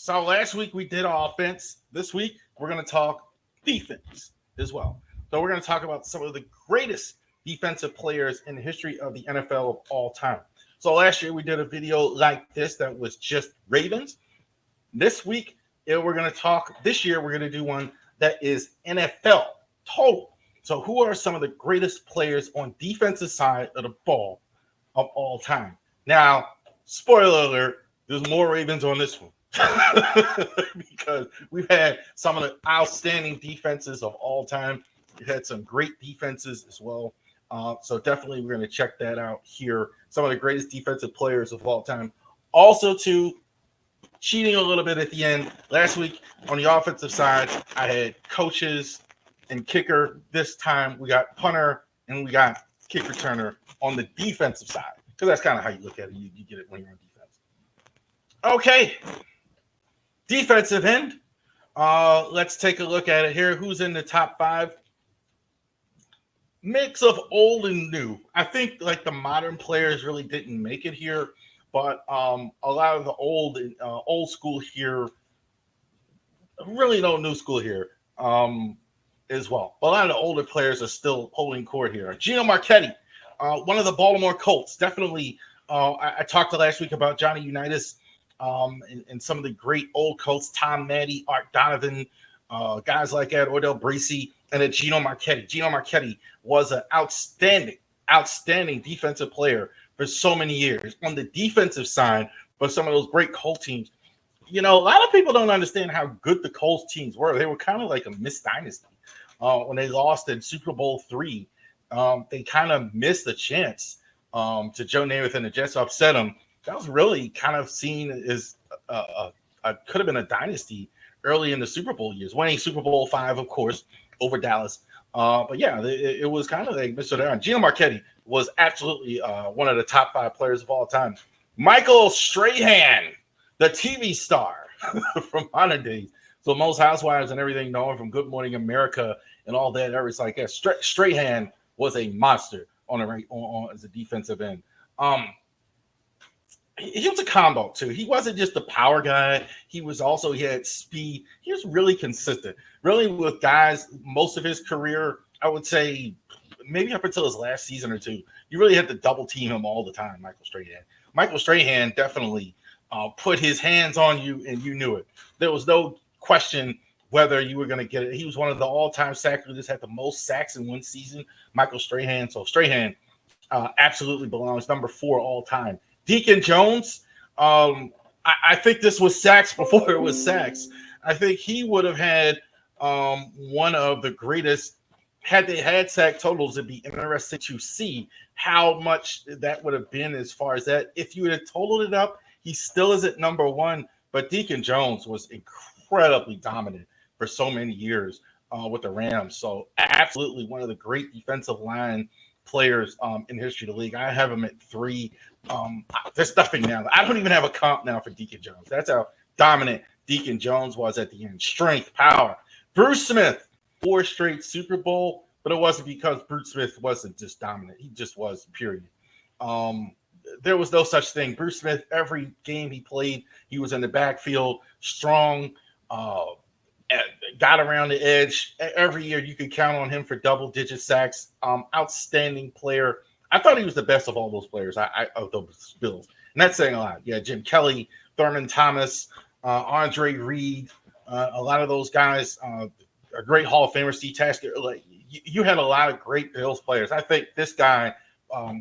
So last week we did offense. This week we're going to talk defense as well. So we're going to talk about some of the greatest defensive players in the history of the NFL of all time. So last year we did a video like this that was just Ravens. This week we're going to talk. This year we're going to do one that is NFL total. So who are some of the greatest players on defensive side of the ball of all time? Now, spoiler alert, there's more Ravens on this one. Because we've had some of the outstanding defenses of all time. We've had some great defenses as well. So definitely we're going to check that out here. Some of the greatest defensive players of all time. Also, too, cheating a little bit at the end. Last week on the offensive side, I had coaches and kicker. This time we got punter and we got kick returner on the defensive side. Because that's kind of how you look at it. You get it when you're on defense. Okay. Defensive end. Let's take a look at it here. Who's in the top 5? Mix of old and new. I think like the modern players really didn't make it here, but a lot of the old school here, really no new school here as well. But a lot of the older players are still holding court here. Gino Marchetti, one of the Baltimore Colts. Definitely, I talked last week about Johnny Unitas. And some of the great old Colts, Tom Maddy, Art Donovan, guys like that, Ordell Bracy, and then Gino Marchetti. Gino Marchetti was an outstanding defensive player for so many years on the defensive side. But some of those great Colts teams, a lot of people don't understand how good the Colts teams were. They were kind of like a missed dynasty. When they lost in Super Bowl III, they kind of missed a chance to Joe Namath and the Jets, upset them. That was really kind of seen as could have been a dynasty early in the Super Bowl years, winning Super Bowl V, of course, over Dallas. But yeah, it was kind of like Mr. Darren. Gino Marchetti was absolutely one of the top 5 players of all time. Michael Strahan, the TV star from modern days. So most Housewives and everything known from Good Morning America and all that. Everything's like that. Strahan was a monster on as a defensive end. He was a combo too. He wasn't just a power guy. He had speed. He was really consistent. Really with guys, most of his career, I would say maybe up until his last season or two, you really had to double team him all the time, Michael Strahan. Michael Strahan definitely put his hands on you and you knew it. There was no question whether you were going to get it. He was one of the all-time sack leaders, had the most sacks in one season, Michael Strahan. So Strahan absolutely belongs number 4 all time. Deacon Jones, I think this was sacks before it was sacks. I think he would have had one of the greatest, had they had sack totals. It'd be interesting to see how much that would have been as far as that. If you would have totaled it up, he still is at number 1. But Deacon Jones was incredibly dominant for so many years with the Rams. So absolutely one of the great defensive line players in the history of the league. I have him at 3. There's nothing now. I don't even have a comp now for Deacon Jones. That's how dominant Deacon Jones was at the end. Strength, power. Bruce Smith, 4 straight Super Bowl, but it wasn't because Bruce Smith wasn't just dominant. He just was, period. There was no such thing. Bruce Smith, every game he played, he was in the backfield, strong, got around the edge. Every year you could count on him for double-digit sacks. Outstanding player. I thought he was the best of all those players of those Bills. And that's saying a lot. Yeah, Jim Kelly, Thurman Thomas, Andre Reed, a lot of those guys are great Hall of Famers. Steve Tasker. Like, you had a lot of great Bills players. I think this guy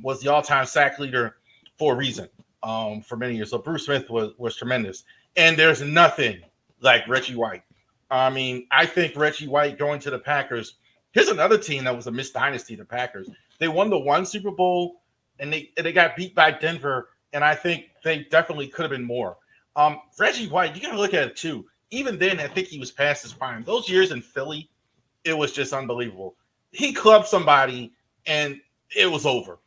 was the all-time sack leader for a reason for many years. So Bruce Smith was tremendous. And there's nothing like Reggie White. I mean, I think Reggie White going to the Packers. Here's another team that was a missed dynasty, the Packers. They won the 1 Super Bowl, and they got beat by Denver, and I think they definitely could have been more. Reggie White, you got to look at it too. Even then, I think he was past his prime. Those years in Philly, it was just unbelievable. He clubbed somebody, and it was over.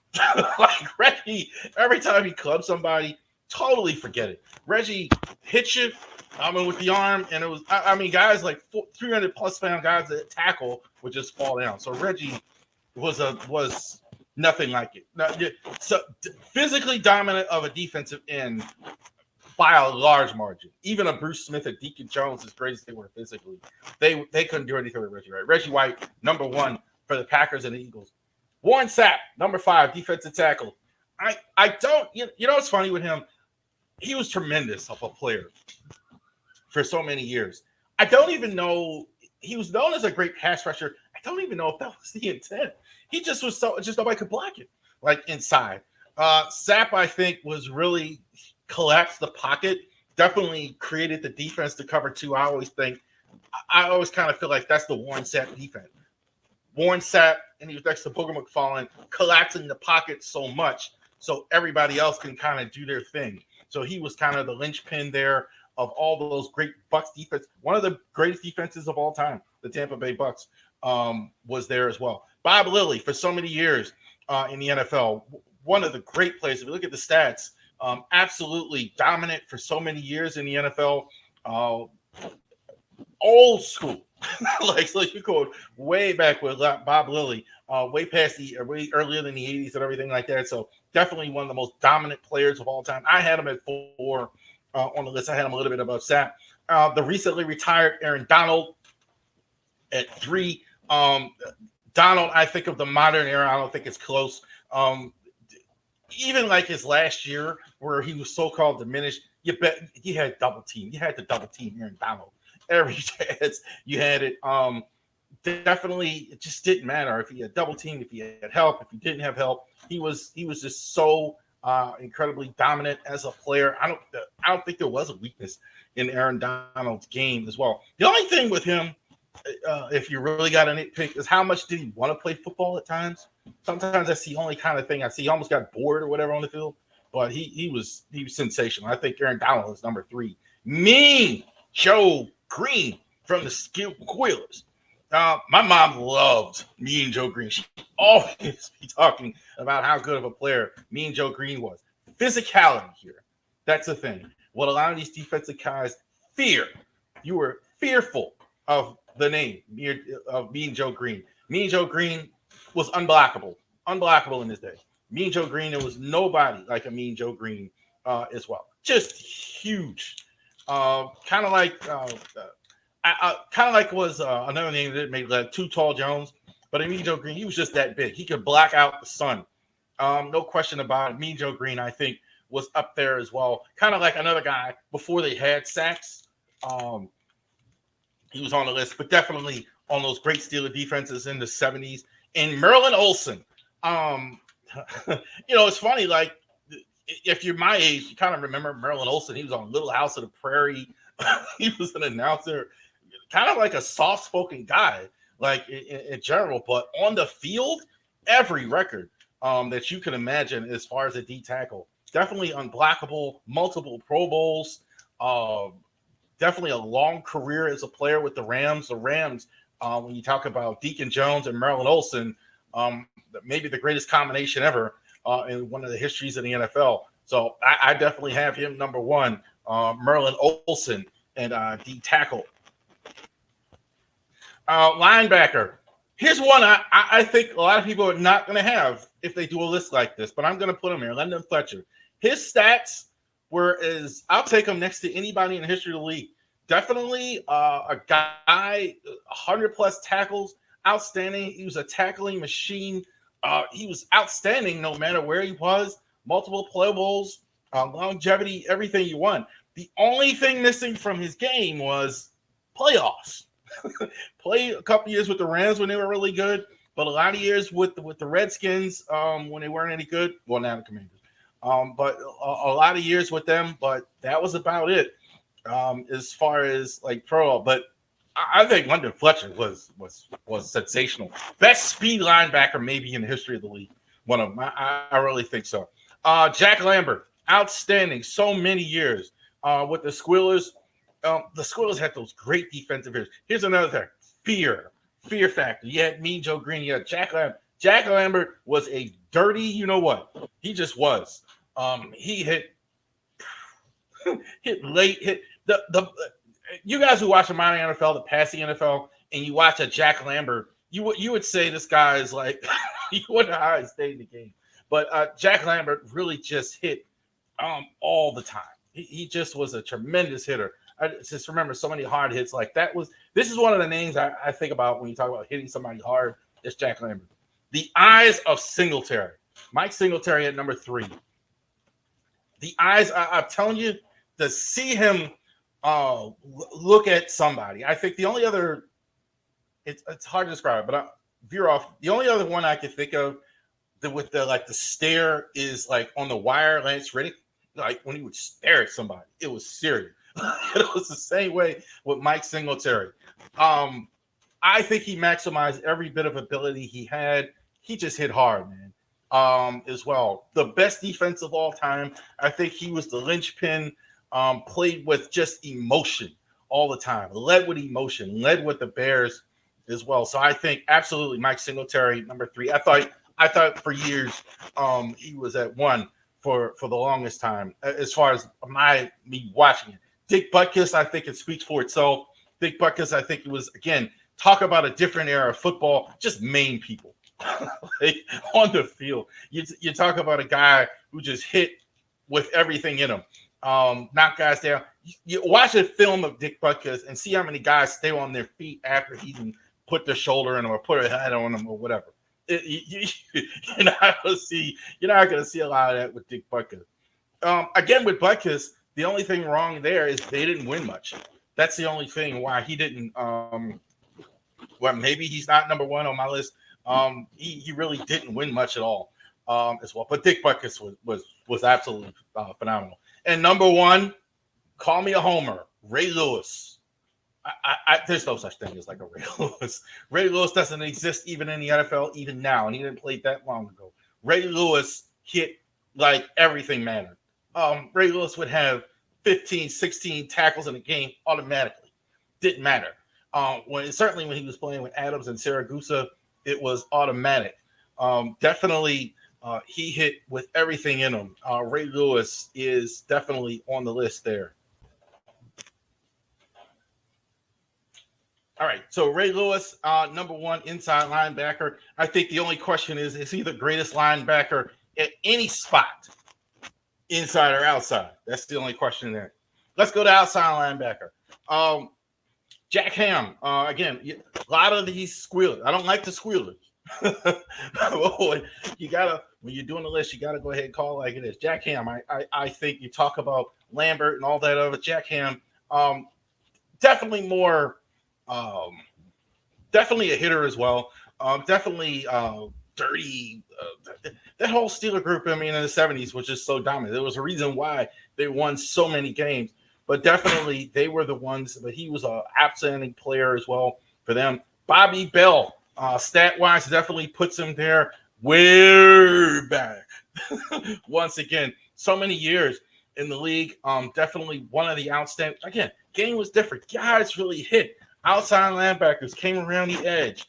Like Reggie, every time he clubbed somebody, totally forget it. Reggie hit you, with the arm, and it was, guys like 300-plus pound guys that tackle would just fall down. So Reggie was nothing like it. So physically dominant of a defensive end, by a large margin. Even a Bruce Smith and Deacon Jones, as great as they were physically, they couldn't do anything with Reggie White. Reggie White, number 1 for the Packers and the Eagles. Warren Sapp, number 5, defensive tackle. I don't, you know what's funny with him? He was tremendous of a player for so many years. I don't even know, he was known as a great pass rusher. I don't even know if that was the intent. He just was just nobody could block it, like inside. Sapp, I think, was really collapsed the pocket, definitely created the defense to cover 2. I always kind of feel like that's the Warren Sapp defense. Warren Sapp, and he was next to Booger McFarland, collapsing the pocket so much so everybody else can kind of do their thing. So he was kind of the linchpin there of all those great Bucs defense. One of the greatest defenses of all time, the Tampa Bay Bucs, was there as well. Bob Lilly, for so many years in the NFL, one of the great players. If you look at the stats, absolutely dominant for so many years in the NFL. Old school. So you go way back with Bob Lilly, way earlier than the 80s and everything like that. So definitely one of the most dominant players of all time. I had him at 4 on the list. I had him a little bit above Sapp. The recently retired Aaron Donald at 3. Donald, I think of the modern era, I don't think it's close. Even like his last year where he was so-called diminished, you bet he had double team. You had to double team Aaron Donald every chance you had it. Definitely, it just didn't matter if he had double team, if he had help, if he didn't have help. He was just so incredibly dominant as a player. I don't think there was a weakness in Aaron Donald's game as well. The only thing with him, if you really got to nitpick, is how much did he want to play football at times? Sometimes that's the only kind of thing I see. He almost got bored or whatever on the field, but he was sensational. I think Aaron Donald is number 3. Mean Joe Green from the Squealers. My mom loved Mean Joe Green. She always be talking about how good of a player Mean Joe Green was. Physicality here. That's the thing. What a lot of these defensive guys fear. You were fearful of the name of Mean Joe Green. Mean Joe Green was unblockable in his day. Mean Joe Green, there was nobody like a Mean Joe Green as well. Just huge. Kind of like was another name that made like Too Tall Jones, but Mean Joe Green, he was just that big. He could block out the sun. No question about it. Mean Joe Green, I think, was up there as well. Kind of like another guy before they had sacks. He was on the list, but definitely on those great Steeler defenses in the 70s. And Merlin Olsen, it's funny, like, if you're my age, you kind of remember Merlin Olsen. He was on Little House of the Prairie. He was an announcer, kind of like a soft-spoken guy, like in general. But on the field, every record that you can imagine as far as a D tackle. Definitely unblockable, multiple Pro Bowls. Definitely a long career as a player with the Rams. The Rams, when you talk about Deacon Jones and Merlin Olsen, maybe the greatest combination ever in one of the histories of the NFL. So I definitely have him number 1, Merlin Olsen, and D tackle. Linebacker. Here's one I think a lot of people are not going to have if they do a list like this, but I'm going to put him here. London Fletcher. His stats I'll take him next to anybody in the history of the league. Definitely a guy, 100+ tackles, outstanding. He was a tackling machine. He was outstanding no matter where he was. Multiple Pro Bowls, longevity, everything you want. The only thing missing from his game was playoffs. Played a couple years with the Rams when they were really good, but a lot of years with the Redskins when they weren't any good. Well, now the Commanders. But a lot of years with them, but that was about it as far as like pro. But I think London Fletcher was sensational. Best speed linebacker maybe in the history of the league. One of them. I really think so. Jack Lambert, outstanding. So many years with the Squealers. The Squealers had those great defensive years. Here's another thing. Fear factor. You had Mean Joe Green. You had Jack Lambert. Jack Lambert was a dirty, you know what? He just was. He hit late, hit the you guys who watch the modern NFL, the passing NFL, and you watch a Jack Lambert, you would say this guy is like you wonder how he stayed in the game. But Jack Lambert really just hit all the time. He just was a tremendous hitter. I just remember so many hard hits like that. This is one of the names I think about when you talk about hitting somebody hard. It's Jack Lambert. The eyes of Singletary. Mike Singletary at number 3. The eyes, I'm telling you, to see him look at somebody. I think the only other, it's hard to describe, but I veer off. The only other one I can think of with the stare is like on the wire, Lance Riddick. Like when he would stare at somebody, it was serious. It was the same way with Mike Singletary. I think he maximized every bit of ability he had. He just hit hard, man. As well. The best defense of all time. I think he was the linchpin, played with just emotion all the time, led with emotion, led with the Bears as well. So I think absolutely Mike Singletary, number 3. I thought for years he was at 1 for the longest time as far as me watching it. Dick Butkus, I think it speaks for itself. Dick Butkus, I think it was, again, talk about a different era of football, just main people. Like, on the field. You talk about a guy who just hit with everything in him, knock guys down. You watch a film of Dick Butkus and see how many guys stay on their feet after he even put their shoulder in them or put a head on them or whatever. You're not going to see a lot of that with Dick Butkus. Again, with Butkus, the only thing wrong there is they didn't win much. That's the only thing why he didn't. Well, maybe he's not number 1 on my list. He really didn't win much at all as well. But Dick Butkus was absolutely phenomenal. And number 1, call me a homer, Ray Lewis. There's no such thing as like a Ray Lewis. Ray Lewis doesn't exist even in the NFL even now, and he didn't play that long ago. Ray Lewis hit like everything mattered. Ray Lewis would have 15, 16 tackles in a game automatically. Didn't matter. Certainly when he was playing with Adams and Siragusa, it was automatic. Definitely, he hit with everything in him. Ray Lewis is definitely on the list there. All right, so Ray Lewis, number 1 inside linebacker. I think the only question is he the greatest linebacker at any spot, inside or outside? That's the only question there. Let's go to outside linebacker. Jack Ham, again, a lot of these squealers. I don't like the squealers. You gotta, when you're doing the list, you gotta go ahead and call like it is. Jack Ham, I think you talk about Lambert and all that other. Jack Ham, definitely more, definitely a hitter as well. Definitely dirty. That whole Steeler group, I mean, in the 70s was just so dominant. There was a reason why they won so many games. But definitely they were the ones, but he was an outstanding player as well for them. Bobby Bell, stat-wise, definitely puts him there way back. Once again, so many years in the league. Definitely one of the outstanding. Again, game was different. Guys really hit. Outside linebackers came around the edge.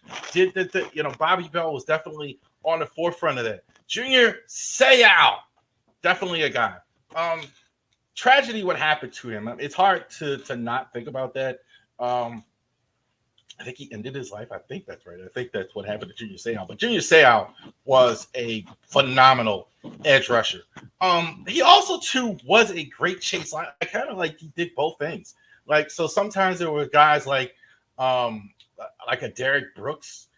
Bobby Bell was definitely on the forefront of that. Junior Seau, definitely a guy. Tragedy what happened to him. It's hard to not think about that. I think he ended his life. I think that's right. I think that's what happened to Junior Seau. But Junior Seau was a phenomenal edge rusher. He also too was a great chase line. I kind of like he did both things. Like, so sometimes there were guys like a Derek Brooks,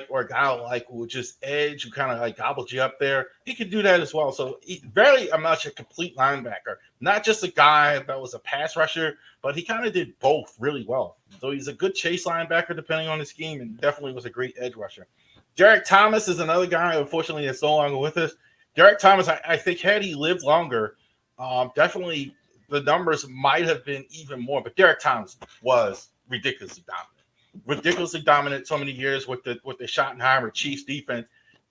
or a guy like who would just edge, who kind of like gobbled you up there. He could do that as well. So he's very much a complete linebacker, not just a guy that was a pass rusher, but he kind of did both really well. So he's a good chase linebacker depending on the scheme, and definitely was a great edge rusher. Derek Thomas is another guy, unfortunately, that's no longer with us. Derek Thomas, I think, had he lived longer, definitely the numbers might have been even more. But Derek Thomas was ridiculously dominant so many years with the Schottenheimer Chiefs defense.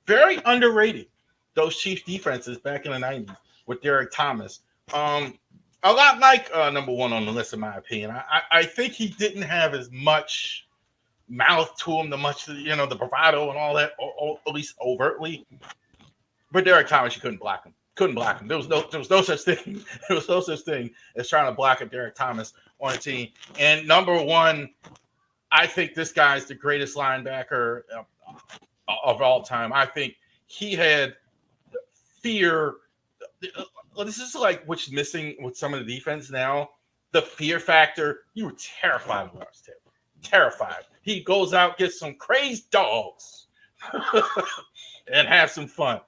Very underrated, those Chiefs defenses back in the 90s with Derek Thomas. A lot like number 1 on the list, in my opinion. I think he didn't have as much mouth to him, the bravado and all that, or at least overtly. But Derek Thomas, you couldn't block him. There was no such thing. There was no such thing as trying to block a Derek Thomas on a team. And number 1, I think this guy is the greatest linebacker of all time. I think he had fear. well, this is like what's missing with some of the defense now. The fear factor. You were terrified of Lawrence Taylor. Terrified. He goes out, gets some crazed dogs, and have some fun.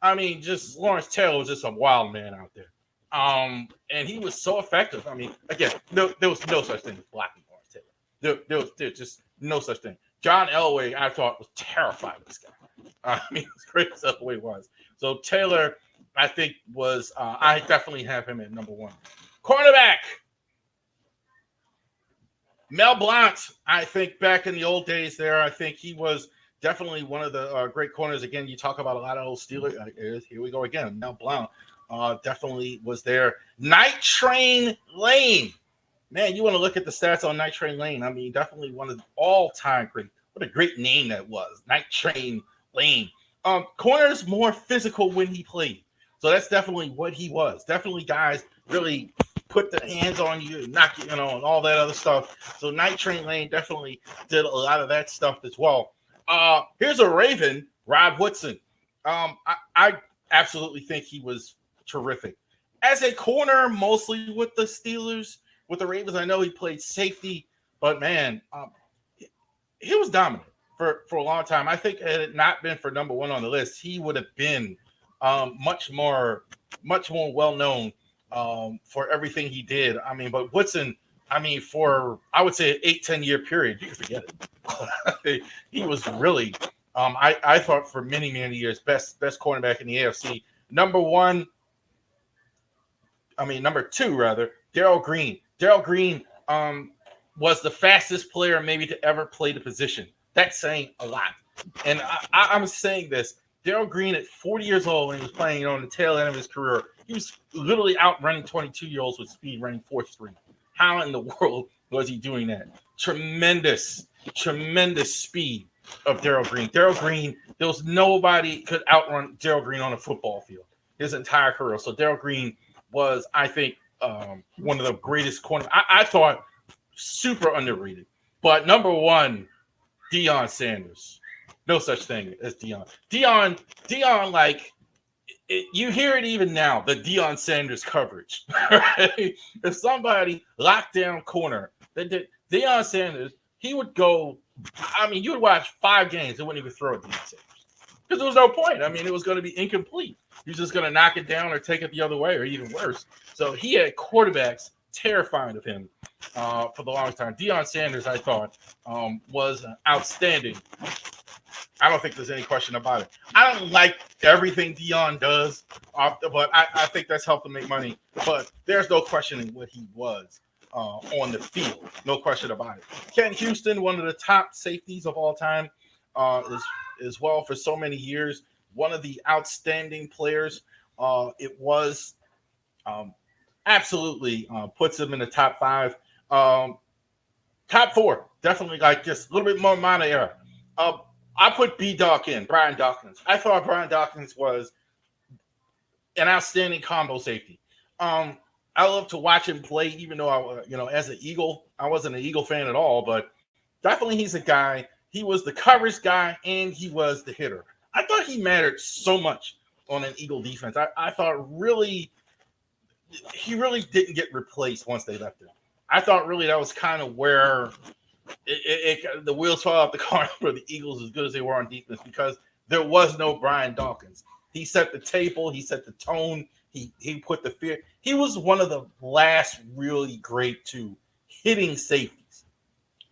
I mean, just Lawrence Taylor was just a wild man out there. And he was so effective. I mean, again, there was no such thing as blocking Lawrence Taylor. There was just no such thing. John Elway, I thought, was terrified of this guy. I mean, it's crazy the way he was. So Taylor, I think, was I definitely have him at number one. Cornerback. Mel Blount, I think back in the old days there, I think he was definitely one of the great corners. Again, you talk about a lot of old Steelers. Here we go again. Mel Blount definitely was there. Night Train Lane. Man, you want to look at the stats on Night Train Lane. I mean, definitely one of the all-time great. What a great name that was. Night Train Lane. Corner's more physical when he played. So that's definitely what he was. Definitely guys really put their hands on you, knock you, and all that other stuff. So Night Train Lane definitely did a lot of that stuff as well. Here's a Raven, Rob Woodson. I absolutely think he was terrific. As a corner, mostly with the Steelers, with the Ravens, I know he played safety, but man, he was dominant for a long time. I think had it not been for number one on the list, he would have been much more well-known for everything he did. I mean, but Woodson, I mean, for, I would say, an 8-10 year period, you can forget it. He was really, I thought for many, many years, best cornerback in the AFC. Number two, rather, Darrell Green. Darrell Green was the fastest player maybe to ever play the position. That's saying a lot. And I'm saying this. Darrell Green at 40 years old when he was playing on the tail end of his career, he was literally outrunning 22-year-olds with speed, running 4.3. How in the world was he doing that? Tremendous speed of Darrell Green. Darrell Green, there was nobody could outrun Darrell Green on a football field his entire career. So Darrell Green was, I think, one of the greatest corners. I thought super underrated. But number one, Deion Sanders. No such thing as Deion. Deion, like, you hear it even now, the Deion Sanders coverage. Right? If somebody locked down corner, Deion Sanders, he would go, I mean, you would watch 5 games and wouldn't even throw at Deion Sanders. Because there was no point. I mean, it was going to be incomplete. He was just going to knock it down or take it the other way or even worse. So he had quarterbacks terrified of him for the longest time. Deion Sanders, I thought, was outstanding. I don't think there's any question about it. I don't like everything Deion does, but I think that's helped him make money. But there's no questioning what he was on the field. No question about it. Ken Houston, one of the top safeties of all time, as well for so many years. One of the outstanding players. It was absolutely puts him in the top 5. Top 4, definitely like just a little bit more minor era. I put B-Doc in, Brian Dawkins. I thought Brian Dawkins was an outstanding combo safety. I love to watch him play, even though as an Eagle, I wasn't an Eagle fan at all, but definitely he's a guy. He was the coverage guy and he was the hitter. I thought he mattered so much on an Eagle defense. I thought he really didn't get replaced once they left him. I thought really that was kind of where the wheels fall off the car for the Eagles as good as they were on defense, because there was no Brian Dawkins. He set the table. He set the tone. He put the fear. He was one of the last really great to hitting safeties.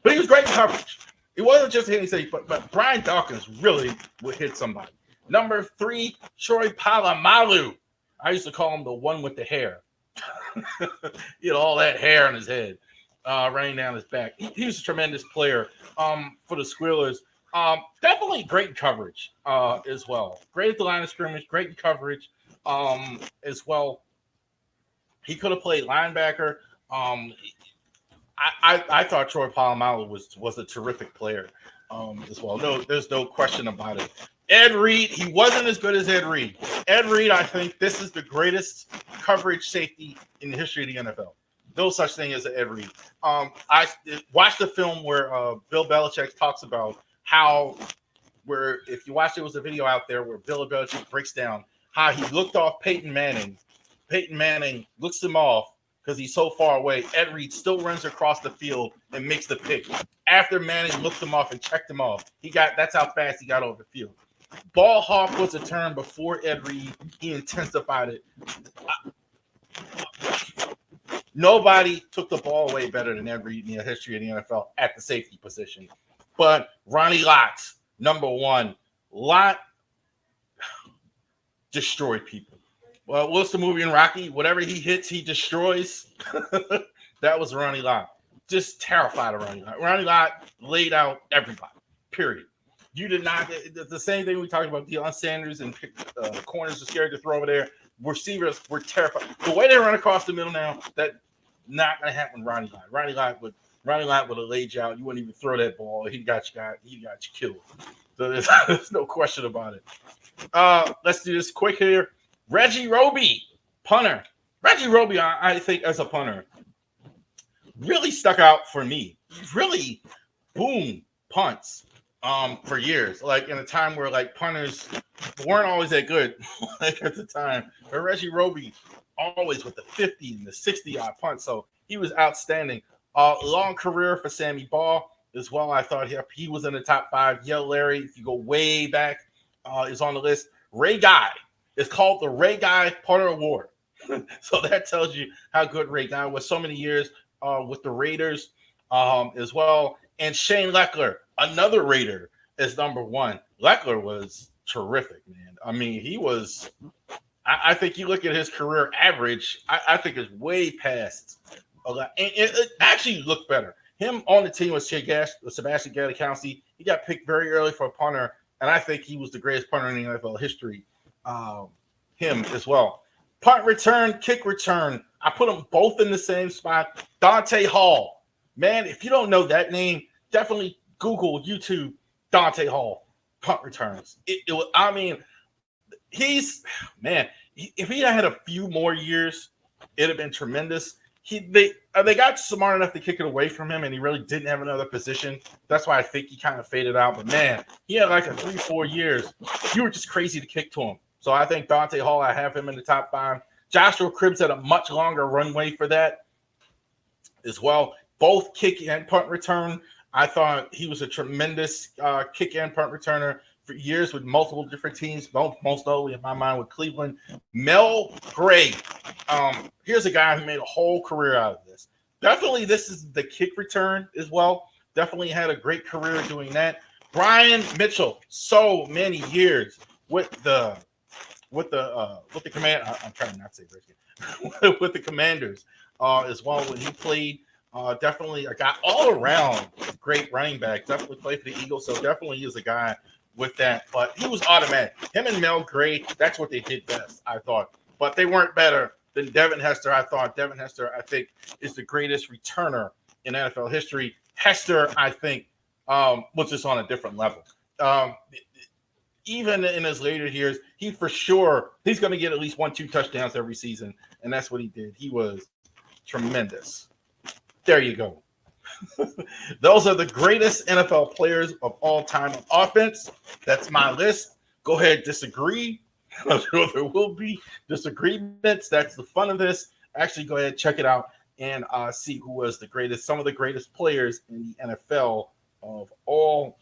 But he was great in coverage. It wasn't just hitting safety, but Brian Dawkins really would hit somebody. Number 3, Troy Polamalu. I used to call him the one with the hair. He had all that hair on his head. Running down his back. He was a tremendous player for the Squealers. Definitely great coverage as well. Great at the line of scrimmage, great in coverage as well. He could have played linebacker. I thought Troy Polamalu was a terrific player as well. No, there's no question about it. Ed Reed, he wasn't as good as Ed Reed. Ed Reed, I think this is the greatest coverage safety in the history of the NFL. No such thing as an Ed Reed. I watched the film where Bill Belichick talks about if you watch, there was a video out there where Bill Belichick breaks down how he looked off Peyton Manning Peyton Manning looks him off because he's so far away. Ed Reed still runs across the field and makes the pick. After Manning looked him off and checked him off, that's how fast he got over the field. Ball hawk was a term before Ed Reed. He intensified it. Nobody took the ball away better than Ed Reed in the history of the NFL at the safety position. But Ronnie Lott, number one. Lott destroyed people. Well, what's the movie in Rocky? Whatever he hits, he destroys. That was Ronnie Lott. Just terrified of Ronnie Lott. Ronnie Lott laid out everybody, period. You did not. The same thing we talked about. Deion Sanders and corners are scared to throw over there. Receivers were terrified. The way they run across the middle now, that not going to happen with Ronnie Lott. Ronnie Lott would have laid you out. You wouldn't even throw that ball. He got you killed. So there's no question about it. Let's do this quick here. Reggie Roby, punter. Reggie Roby, I think, as a punter, really stuck out for me. Really boom punts for years. Like in a time where like punters weren't always that good like at the time. But Reggie Roby always with the 50 and the 60-yard punt. So he was outstanding. Long career for Sammy Ball as well. I thought he was in the top 5. Yell Larry, if you go way back, is on the list. Ray Guy. It's called the Ray Guy Punter Award. So that tells you how good Ray Guy was. So many years with the Raiders as well. And Shane Leckler, another Raider, is number 1. Leckler was terrific, man. I mean, he was – I think you look at his career average, I think it's way past a lot. And it actually looked better. Him on the team was Sebastian Galikowski. He got picked very early for a punter, and I think he was the greatest punter in the NFL history. Him as well. Punt return, kick return. I put them both in the same spot. Dante Hall. Man, if you don't know that name, definitely Google, YouTube, Dante Hall, punt returns. I mean, if he had a few more years, it'd have been tremendous. They got smart enough to kick it away from him, and he really didn't have another position. That's why I think he kind of faded out. But, man, he had like a 3-4 years. You were just crazy to kick to him. So I think Dante Hall, I have him in the top 5. Joshua Cribbs had a much longer runway for that as well. Both kick and punt return. I thought he was a tremendous kick and punt returner for years with multiple different teams, most notably in my mind with Cleveland. Mel Gray. Here's a guy who made a whole career out of this. Definitely this is the kick return as well. Definitely had a great career doing that. Brian Mitchell, so many years with the command. I'm trying not to say Redskins. With the Commanders as well when he played. Definitely a guy all around great running back. Definitely played for the Eagles, so definitely is a guy with that. But he was automatic. Him and Mel Gray, that's what they did best, I thought. But they weren't better than Devin Hester. I thought Devin Hester, I think, is the greatest returner in NFL history. Hester, I think, was just on a different level. Even in his later years, he's going to get at least 1-2 touchdowns every season, and that's what he did. He was tremendous. There you go. Those are the greatest NFL players of all time on offense. That's my list. Go ahead, disagree. I'm sure there will be disagreements. That's the fun of this. Actually, go ahead, check it out, and see who was some of the greatest players in the NFL of all